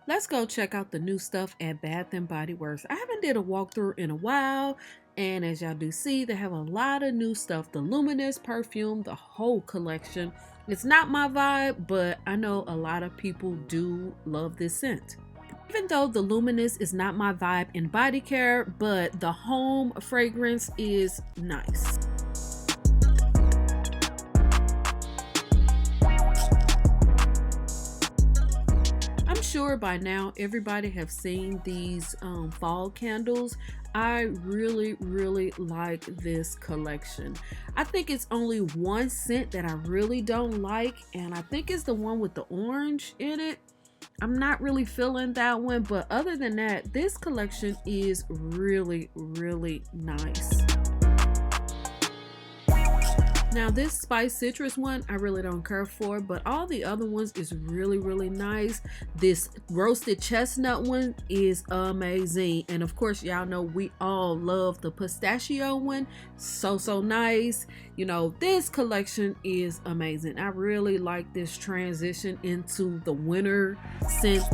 Let's go check out the new stuff at Bath and Body Works. I haven't did a walkthrough in a while, and as y'all do see, they have a lot of new stuff. The Luminous perfume, the whole collection. It's not my vibe, but I know a lot of people do love this scent. Even though the Luminous is not my vibe in body care, but the home fragrance is nice. I'm sure by now everybody have seen these fall candles. I really like this collection. I think it's only one scent that I really don't like, and I think it's the one with the orange in it. I'm not really feeling that one, but other than that, this collection is really nice. Now this spice citrus one I really don't care for, but all the other ones is really nice. This roasted chestnut one is amazing, and of course y'all know we all love the pistachio one. So nice. You know, this collection is amazing. I really like this transition into the winter scent.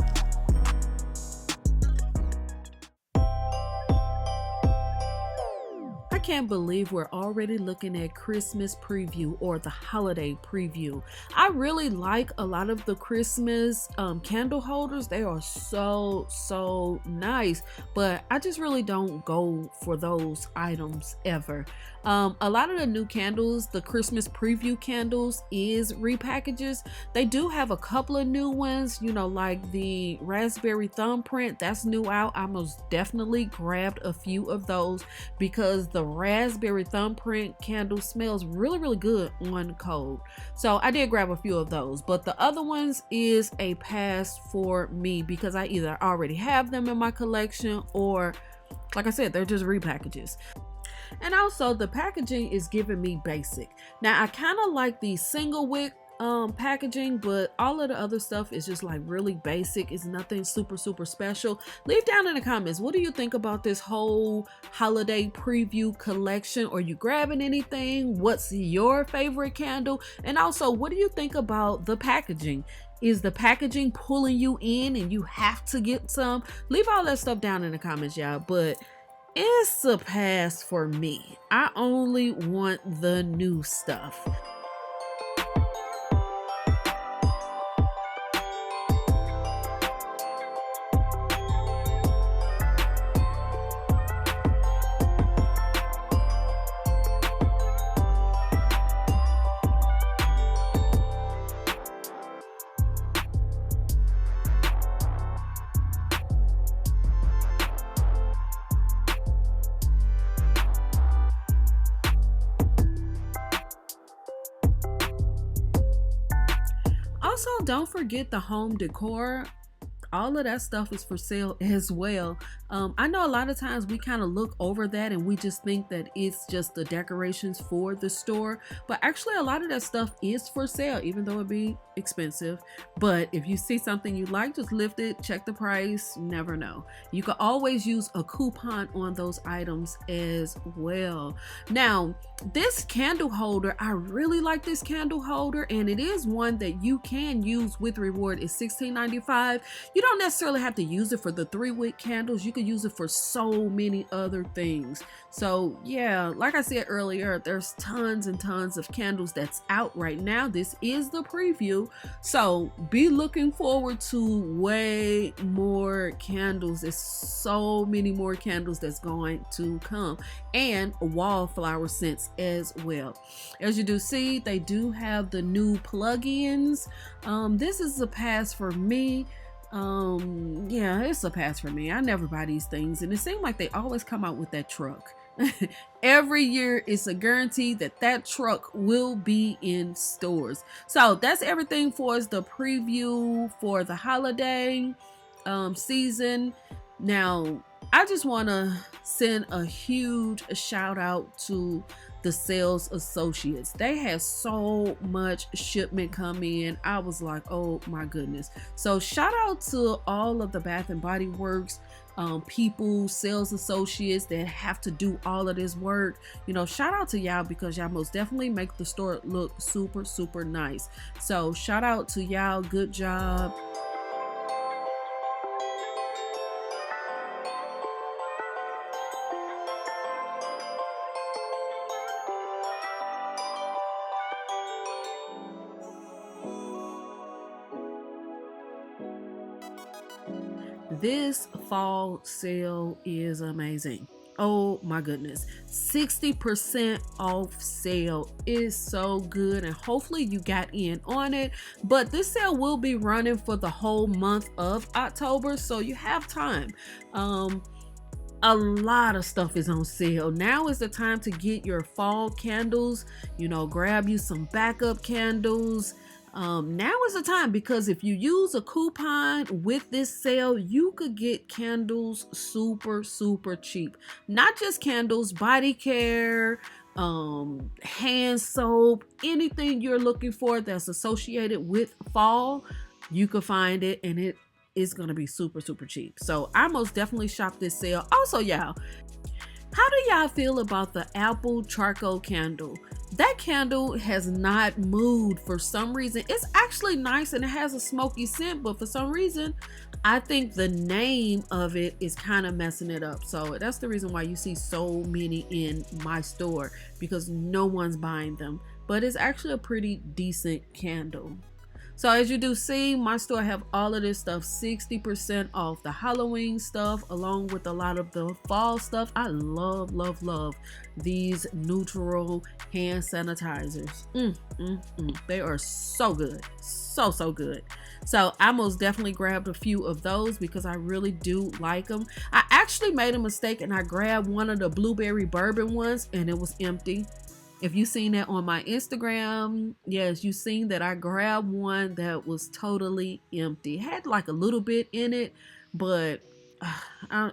I can't believe we're already looking at Christmas preview or the holiday preview. I really like a lot of the Christmas candle holders. They are so nice, but I just really don't go for those items ever. A lot of the new candles, the Christmas preview candles, is repackages. They do have a couple of new ones, you know, like the raspberry thumbprint. That's new out. I most definitely grabbed a few of those because the raspberry thumbprint candle smells really good on cold. So I did grab a few of those, but the other ones is a pass for me because I either already have them in my collection or, like I said, they're just repackages. And also the packaging is giving me basic. Now I kind of like the single wick packaging, but all of the other stuff is just like really basic. It's nothing super special. Leave down in the comments, what do you think about this whole holiday preview collection? Are you grabbing anything? What's your favorite candle? And also, what do you think about the packaging? Is the packaging pulling you in and you have to get some? Leave all that stuff down in the comments, y'all. But it's a pass for me. I only want the new stuff. Also, don't forget the home decor. All of that stuff is for sale as well. I know a lot of times we kind of look over that and we just think that it's just the decorations for the store, but actually a lot of that stuff is for sale, even though it be expensive. But if you see something you like, just lift it, check the price, you never know. You can always use a coupon on those items as well. Now this candle holder, I really like this candle holder, and it is one that you can use with reward. It's $16.95. You don't necessarily have to use it for the 3-wick candles. You could use it for so many other things. So yeah, like I said earlier, there's tons and tons of candles that's out right now. This is the preview, so be looking forward to way more candles. There's so many more candles that's going to come, and wallflower scents as well. As you do see, they do have the new plugins. This is a pass for me. Yeah, it's a pass for me. I never buy these things, and it seems like they always come out with that truck. Every year it's a guarantee that that truck will be in stores. So that's everything for us, the preview for the holiday season. Now I just want to send a huge shout out to the sales associates. They had so much shipment come in. I was like, oh my goodness. So shout out to all of the Bath and Body Works people, sales associates that have to do all of this work. You know, shout out to y'all, because y'all most definitely make the store look super nice. So shout out to y'all, good job. This fall sale is amazing. Oh my goodness, 60% off sale is so good, and hopefully you got in on it. But this sale will be running for the whole month of October, so you have time. A lot of stuff is on sale. Now is the time to get your fall candles. You know, grab you some backup candles. Now is the time, because if you use a coupon with this sale, you could get candles super cheap. Not just candles, body care, hand soap, anything you're looking for that's associated with fall, you could find it, and it is gonna be super cheap. So I most definitely shop this sale. Also, y'all, how do y'all feel about the apple charcoal candle? That candle has not moved for some reason. It's actually nice and it has a smoky scent, but for some reason, I think the name of it is kind of messing it up. So that's the reason why you see so many in my store, because no one's buying them. But it's actually a pretty decent candle. So as you do see, my store have all of this stuff 60% off. The Halloween stuff along with a lot of the fall stuff. I love these neutral hand sanitizers. They are so good, so good. So I most definitely grabbed a few of those because I really do like them. I actually made a mistake and I grabbed one of the blueberry bourbon ones and it was empty. If you seen that on my Instagram, yes, you seen that I grabbed one that was totally empty. It had like a little bit in it, but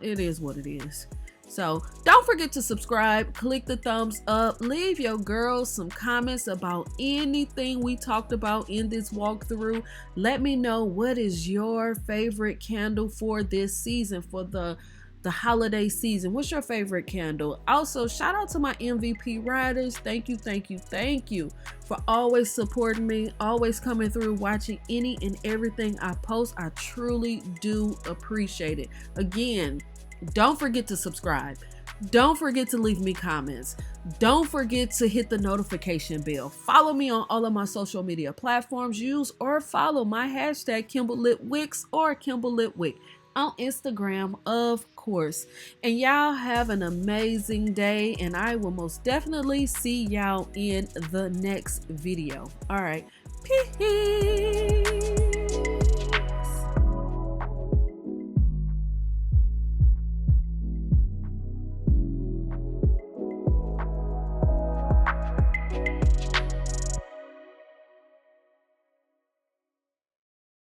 it is what it is. So don't forget to subscribe, click the thumbs up, leave your girls some comments about anything we talked about in this walkthrough. Let me know, what is your favorite candle for this season, for the holiday season? What's your favorite candle? Also, shout out to my MVP riders. Thank you for always supporting me, always coming through, watching any and everything I post. I truly do appreciate it. Again, don't forget to subscribe. Don't forget to leave me comments. Don't forget to hit the notification bell. Follow me on all of my social media platforms. Use or follow my hashtag KimbleLitWicks or KimbleLitWick on Instagram, of course. And y'all have an amazing day, and I will most definitely see y'all in the next video. All right, peace.